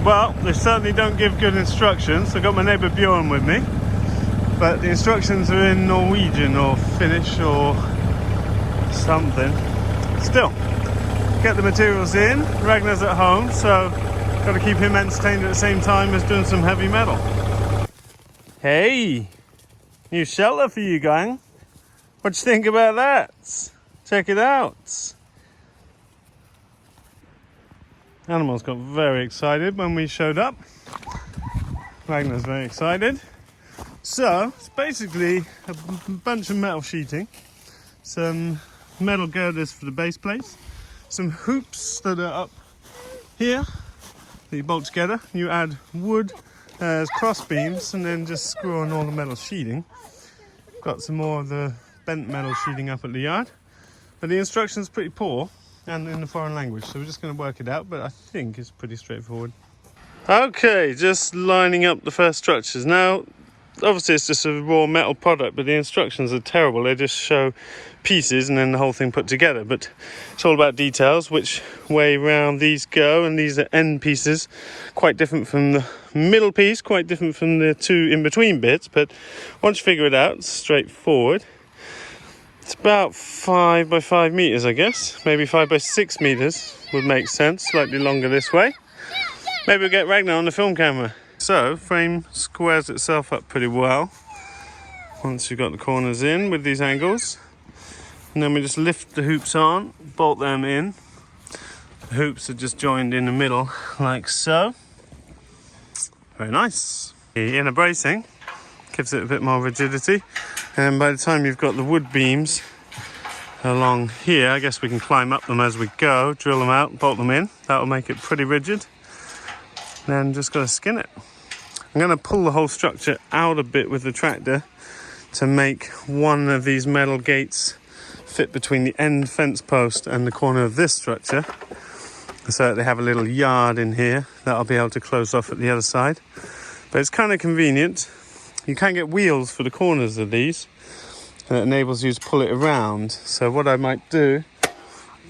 Well, they certainly don't give good instructions. I've got my neighbour Bjorn with me, but the instructions are in Norwegian or Finnish or something. Still, get the materials in. Ragnar's at home, so got to keep him entertained at the same time as doing some heavy metal. Hey, new shelter for you, gang. What do you think about that? Check it out. Animals got very excited when we showed up. Ragnar's very excited. So, it's basically a bunch of metal sheeting, some metal girders for the base plates, some hoops that are up here that you bolt together. You add wood as cross beams and then just screw on all the metal sheeting. Got some more of the bent metal sheeting up at the yard, but the instructions are pretty poor and in a foreign language, so we're just going to work it out, but I think it's pretty straightforward. Okay, just lining up the first structures. Now, obviously it's just a raw metal product, but the instructions are terrible. They just show pieces and then the whole thing put together, but it's all about details, which way round these go, and these are end pieces, quite different from the middle piece, quite different from the two in-between bits, but once you figure it out, it's straightforward. It's about 5 by 5 meters, I guess. Maybe 5 by 6 meters would make sense. Slightly longer this way. Maybe we'll get Ragnar on the film camera. So, frame squares itself up pretty well once you've got the corners in with these angles. And then we just lift the hoops on, bolt them in. The hoops are just joined in the middle, like so. Very nice. The inner bracing gives it a bit more rigidity. And by the time you've got the wood beams along here, I guess we can climb up them as we go, drill them out, bolt them in. That'll make it pretty rigid. Then just got to skin it. I'm going to pull the whole structure out a bit with the tractor to make one of these metal gates fit between the end fence post and the corner of this structure, so that they have a little yard in here that I'll be able to close off at the other side. But it's kind of convenient. You can get wheels for the corners of these, and it enables you to pull it around. So what I might do,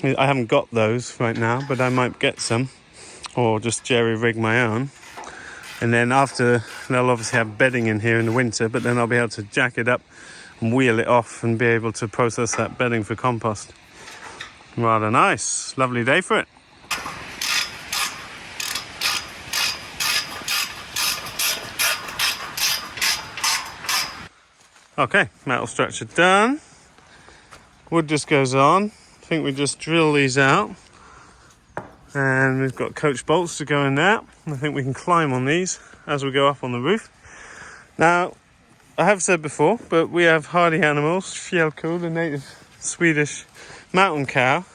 I haven't got those right now, but I might get some, or just jerry rig my own. And then after, they'll obviously have bedding in here in the winter, but then I'll be able to jack it up and wheel it off and be able to process that bedding for compost. Rather nice. Lovely day for it. Okay, metal structure done. Wood just goes on. I think we just drill these out. And we've got coach bolts to go in there. I think we can climb on these as we go up on the roof. Now, I have said before, but we have hardy animals. Fjällko, the native Swedish mountain cow,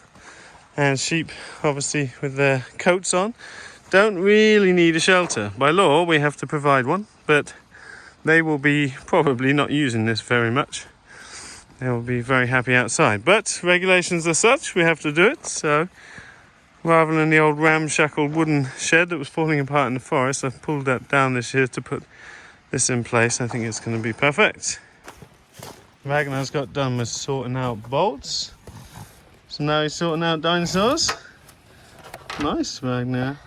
and sheep, obviously, with their coats on, don't really need a shelter. By law, we have to provide one, but they will be probably not using this very much. They will be very happy outside. But regulations are such, we have to do it. So rather than the old ramshackle wooden shed that was falling apart in the forest, I've pulled that down this year to put this in place. I think it's going to be perfect. Ragnar's got done with sorting out bolts. So now he's sorting out dinosaurs. Nice, Ragnar.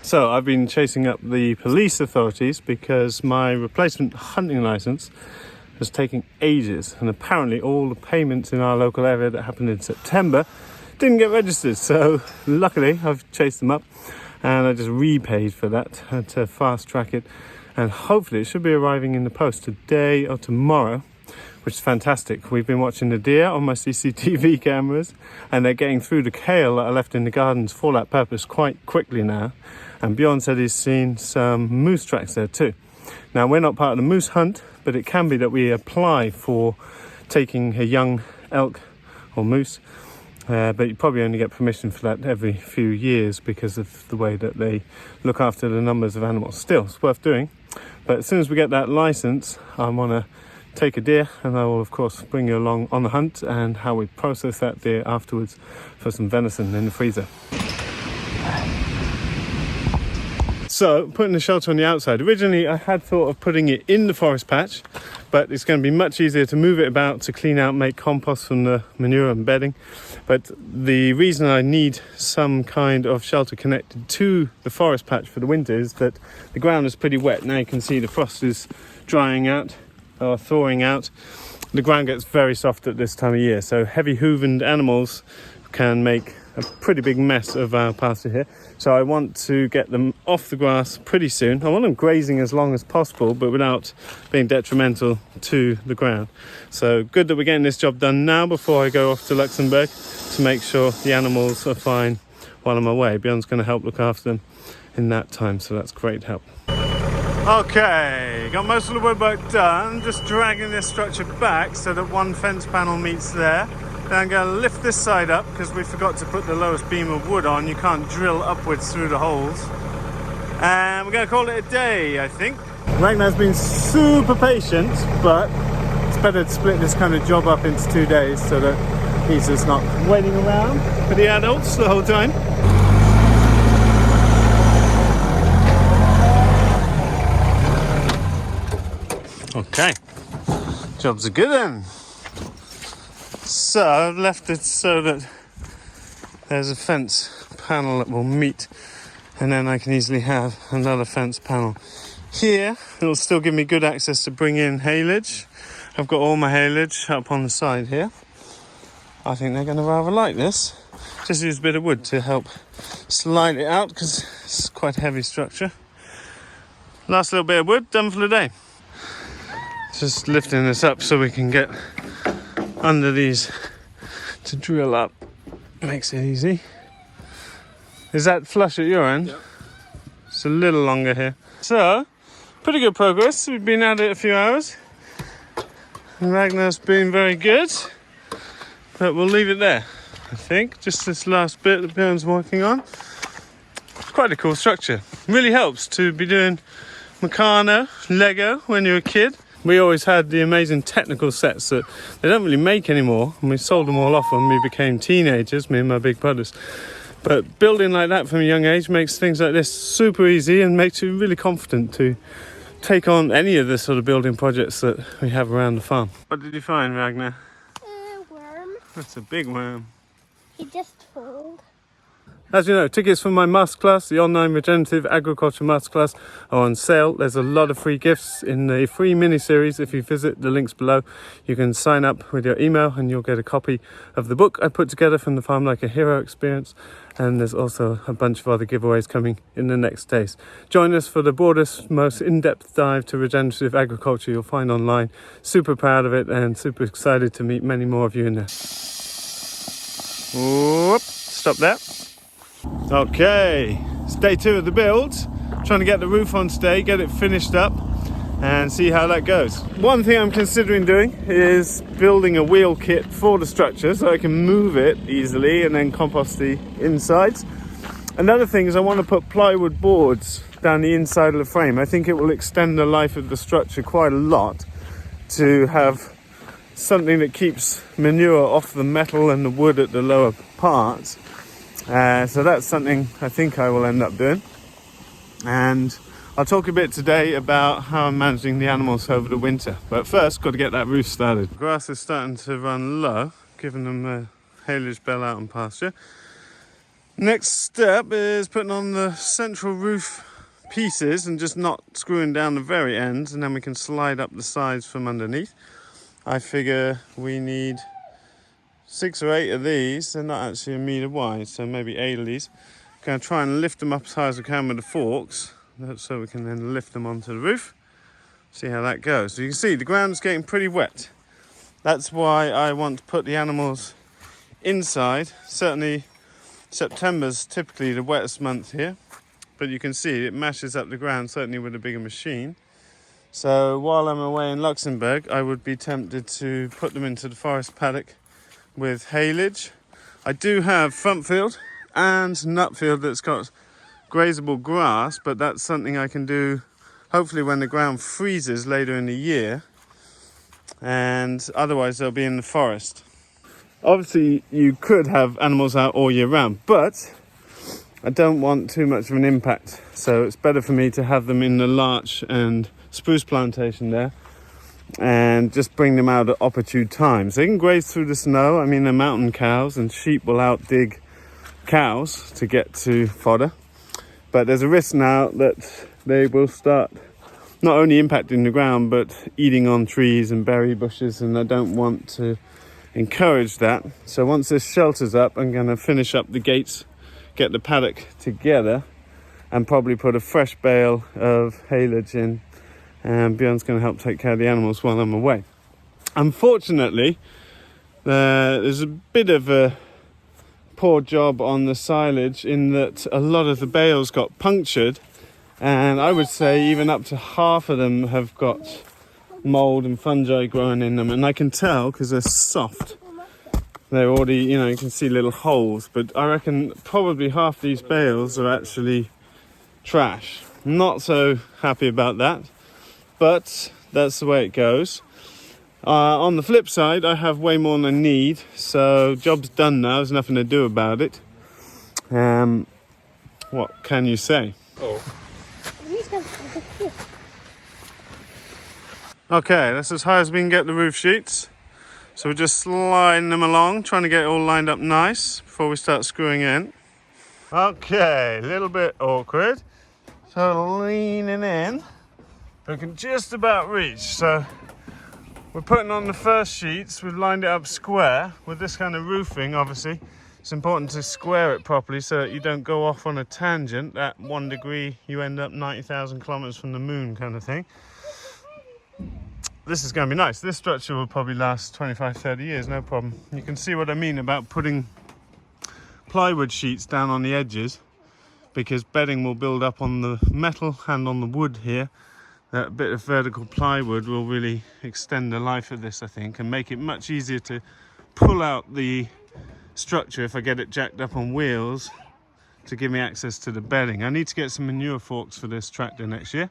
So I've been chasing up the police authorities because my replacement hunting license has taken ages, and apparently all the payments in our local area that happened in September didn't get registered. So luckily I've chased them up and I just repaid for that to fast track it, and hopefully it should be arriving in the post today or tomorrow, which is fantastic. We've been watching the deer on my CCTV cameras, and they're getting through the kale that I left in the gardens for that purpose quite quickly now. And Bjorn said he's seen some moose tracks there too. Now, we're not part of the moose hunt, but it can be that we apply for taking a young elk or moose but you probably only get permission for that every few years because of the way that they look after the numbers of animals. Still, it's worth doing. But as soon as we get that license, I want to take a deer, and I will of course bring you along on the hunt and how we process that deer afterwards for some venison in the freezer. So, putting the shelter on the outside. Originally I had thought of putting it in the forest patch, but it's going to be much easier to move it about to clean out, make compost from the manure and bedding. But the reason I need some kind of shelter connected to the forest patch for the winter is that the ground is pretty wet. Now you can see the frost is drying out or thawing out. The ground gets very soft at this time of year, so heavy hoovened animals can make a pretty big mess of our pasture here. So I want to get them off the grass pretty soon. I want them grazing as long as possible, but without being detrimental to the ground. So good that we're getting this job done now before I go off to Luxembourg to make sure the animals are fine while I'm away. Bjorn's going to help look after them in that time, so that's great help. Okay, got most of the woodwork done. Just dragging this structure back so that one fence panel meets there. Then I'm going to lift this side up because we forgot to put the lowest beam of wood on. You can't drill upwards through the holes. And we're going to call it a day, I think. Ragnar's been super patient, but it's better to split this kind of job up into 2 days so that he's just not waiting around for the adults the whole time. Okay, jobs are good then. So I've left it so that there's a fence panel that will meet, and then I can easily have another fence panel here. It'll still give me good access to bring in haylage. I've got all my haylage up on the side here. I think they're going to rather like this. Just use a bit of wood to help slide it out because it's quite a heavy structure. Last little bit of wood, done for the day. Just lifting this up so we can get under these to drill up. Makes it easy. Is that flush at your end? Yep. It's a little longer here. So, pretty good progress. We've been at it a few hours. And Ragnar's been very good. But we'll leave it there, I think. Just this last bit that Bjorn's working on. It's quite a cool structure. Really helps to be doing Meccano, Lego when you're a kid. We always had the amazing technical sets that they don't really make anymore, and we sold them all off when we became teenagers, me and my big brothers. But building like that from a young age makes things like this super easy and makes you really confident to take on any of the sort of building projects that we have around the farm. What did you find, Ragnar? A worm. That's a big worm. He just fooled. As you know, tickets for my masterclass, the online Regenerative Agriculture masterclass, are on sale. There's a lot of free gifts in the free mini-series. If you visit the links below, you can sign up with your email and you'll get a copy of the book I put together from the Farm Like a Hero experience. And there's also a bunch of other giveaways coming in the next days. Join us for the broadest, most in-depth dive to regenerative agriculture you'll find online. Super proud of it and super excited to meet many more of you in there. Whoop, stop that. Okay, it's day 2 of the build. Trying to get the roof on today, get it finished up and see how that goes. One thing I'm considering doing is building a wheel kit for the structure so I can move it easily and then compost the insides. Another thing is I want to put plywood boards down the inside of the frame. I think it will extend the life of the structure quite a lot to have something that keeps manure off the metal and the wood at the lower parts. So that's something I think I will end up doing. And I'll talk a bit today about how I'm managing the animals over the winter. But first, got to get that roof started. Grass is starting to run low, giving them a haylage bell out on pasture. Next step is putting on the central roof pieces and just not screwing down the very ends, and then we can slide up the sides from underneath. I figure we need 6 or 8 of these. They're not actually 1 metre wide, so maybe 8 of these. I'm going to try and lift them up as high as I can with the forks, so we can then lift them onto the roof. See how that goes. So you can see the ground's getting pretty wet. That's why I want to put the animals inside. Certainly September's typically the wettest month here, but you can see it mashes up the ground, certainly with a bigger machine. So while I'm away in Luxembourg, I would be tempted to put them into the forest paddock with haylage, I do have front field and nut field that's got grazable grass, but that's something I can do hopefully when the ground freezes later in the year, and otherwise they'll be in the forest. Obviously you could have animals out all year round, but I don't want too much of an impact, so it's better for me to have them in the larch and spruce plantation there and just bring them out at opportune times. They can graze through the snow. I mean, they're mountain cows and sheep will outdig cows to get to fodder, but there's a risk now that they will start not only impacting the ground but eating on trees and berry bushes, and I don't want to encourage that. So once this shelter's up, I'm going to finish up the gates, get the paddock together, and probably put a fresh bale of haylage in, and Björn's going to help take care of the animals while I'm away. Unfortunately, there's a bit of a poor job on the silage in that a lot of the bales got punctured, and I would say even up to half of them have got mold and fungi growing in them, and I can tell because they're soft. They're already, you can see little holes, but I reckon probably half these bales are actually trash. Not so happy about that, but that's the way it goes. On the flip side, I have way more than I need, so job's done now. There's nothing to do about it. What can you say? Okay, that's as high as we can get the roof sheets. So we're just sliding them along, trying to get it all lined up nice before we start screwing in. Okay, a little bit awkward. So leaning in, we can just about reach. So we're putting on the first sheets. We've lined it up square. With this kind of roofing, obviously, it's important to square it properly so that you don't go off on a tangent. At 1 degree, you end up 90,000 kilometers from the moon kind of thing. This is going to be nice. This structure will probably last 25, 30 years, no problem. You can see what I mean about putting plywood sheets down on the edges, because bedding will build up on the metal and on the wood here. That bit of vertical plywood will really extend the life of this, I think, and make it much easier to pull out the structure if I get it jacked up on wheels to give me access to the bedding. I need to get some manure forks for this tractor next year,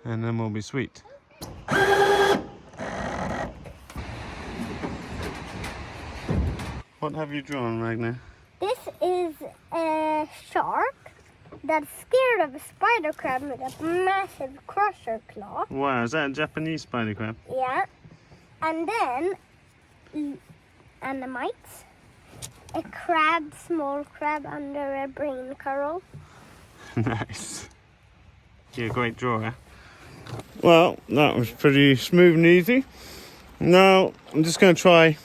and then we'll be sweet. What have you drawn, Ragnar? This is a shark that's scared of a spider crab with a massive crusher claw. Wow, is that a Japanese spider crab? Yeah. And then mites. A crab, small crab under a brain curl. Nice. You're a great drawer. Well, that was pretty smooth and easy. Now I'm just going to try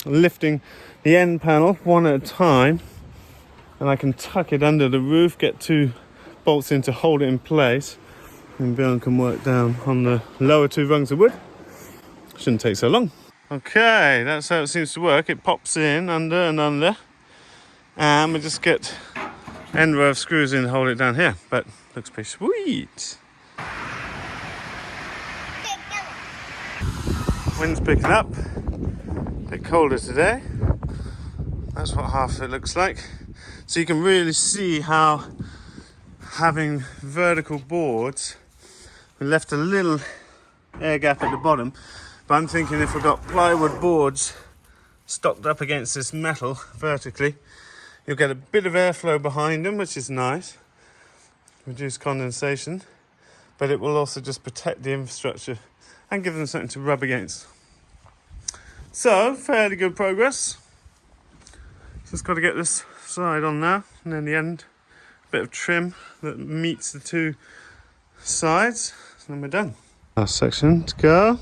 lifting the end panel one at a time, and I can tuck it under the roof, get 2 bolts in to hold it in place, and Björn can work down on the lower 2 rungs of wood. Shouldn't take so long. Okay, that's how it seems to work. It pops in under and under, and we just get end row of screws in and hold it down here, but looks pretty sweet. Wind's picking up, a bit colder today. That's what half of it looks like. So you can really see how having vertical boards, we left a little air gap at the bottom, but I'm thinking if we've got plywood boards stocked up against this metal vertically, you'll get a bit of airflow behind them, which is nice, reduce condensation, but it will also just protect the infrastructure and give them something to rub against. So, fairly good progress. Just got to get this side on now, and then the end, a bit of trim that meets the 2 sides, and then we're done. Last section to go.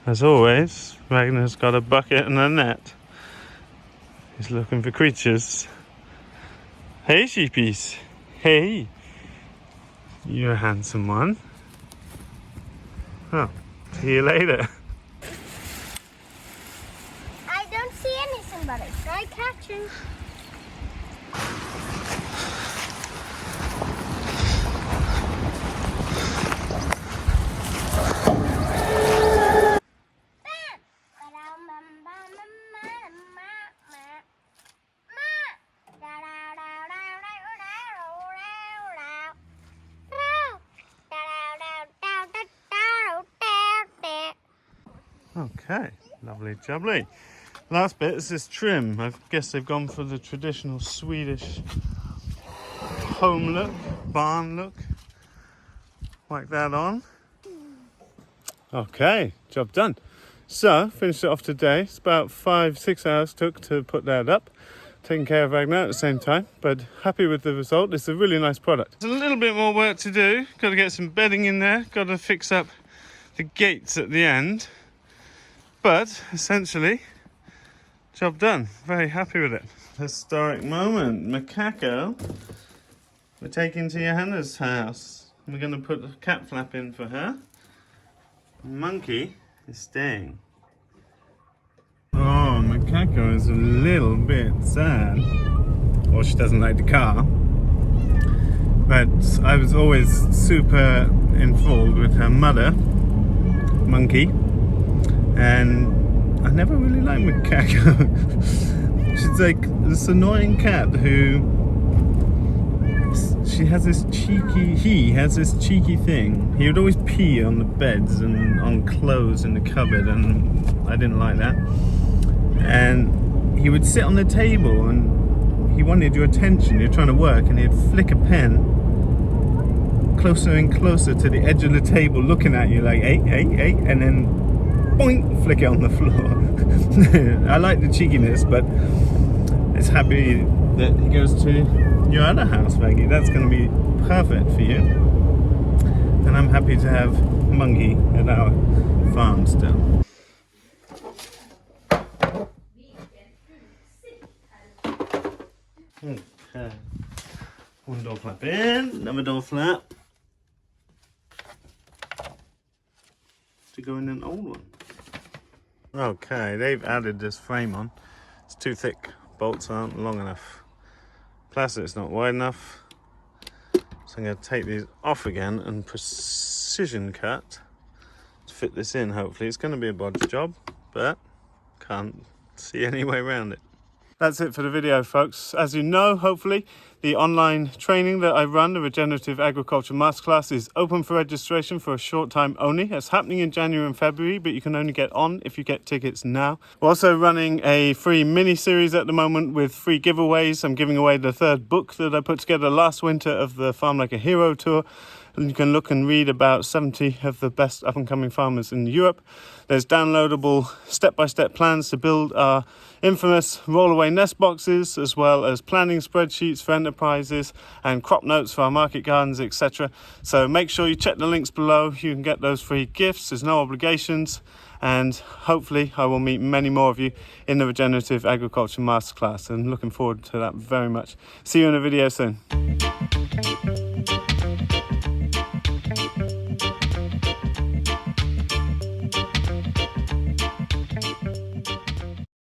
As always, Ragnar's got a bucket and a net. He's looking for creatures. Hey, sheepies. Hey. You're a handsome one. Oh, see you later. I don't see anything but a try catching. Okay, lovely jubbly. Last bit is this trim. I guess they've gone for the traditional Swedish home look, barn look. Like that on. Okay, job done. So, finished it off today. It's about 5-6 hours took to put that up. Taking care of Agna at the same time, but happy with the result. It's a really nice product. There's a little bit more work to do. Got to get some bedding in there. Got to fix up the gates at the end. But essentially, job done. Very happy with it. Historic moment. Macaco, we're taking to Johanna's house. We're going to put a cat flap in for her. Monkey is staying. Oh, Macaco is a little bit sad. Or she doesn't like the car. But I was always super enthralled with her mother, Monkey. And I never really liked Macaco. She's like this annoying cat who... He has this cheeky thing. He would always pee on the beds and on clothes in the cupboard, and I didn't like that. And he would sit on the table and he wanted your attention. You're trying to work and he'd flick a pen closer and closer to the edge of the table, looking at you like, hey, and then boink, flick it on the floor. I like the cheekiness, but it's happy that he goes to your other house, Maggie. That's going to be perfect for you. And I'm happy to have Monkey at our farm still. Okay. One door flap in, another door flap to go in an old one. Okay, they've added this frame on. It's too thick. Bolts aren't long enough. Plastic's not wide enough. So I'm going to take these off again and precision cut to fit this in, hopefully. It's going to be a bodge job, but can't see any way around it. That's it for the video, folks. As you know, hopefully, the online training that I run, the Regenerative Agriculture Masterclass, is open for registration for a short time only. It's happening in January and February, but you can only get on if you get tickets now. We're also running a free mini-series at the moment with free giveaways. I'm giving away the 3rd book that I put together last winter of the Farm Like a Hero tour. And you can look and read about 70 of the best up-and-coming farmers in Europe. There's downloadable step-by-step plans to build our infamous roll-away nest boxes, as well as planning spreadsheets for enterprises and crop notes for our market gardens, etc. So make sure you check the links below. You can get those free gifts. There's no obligations. And hopefully I will meet many more of you in the Regenerative Agriculture Masterclass. And looking forward to that very much. See you in a video soon.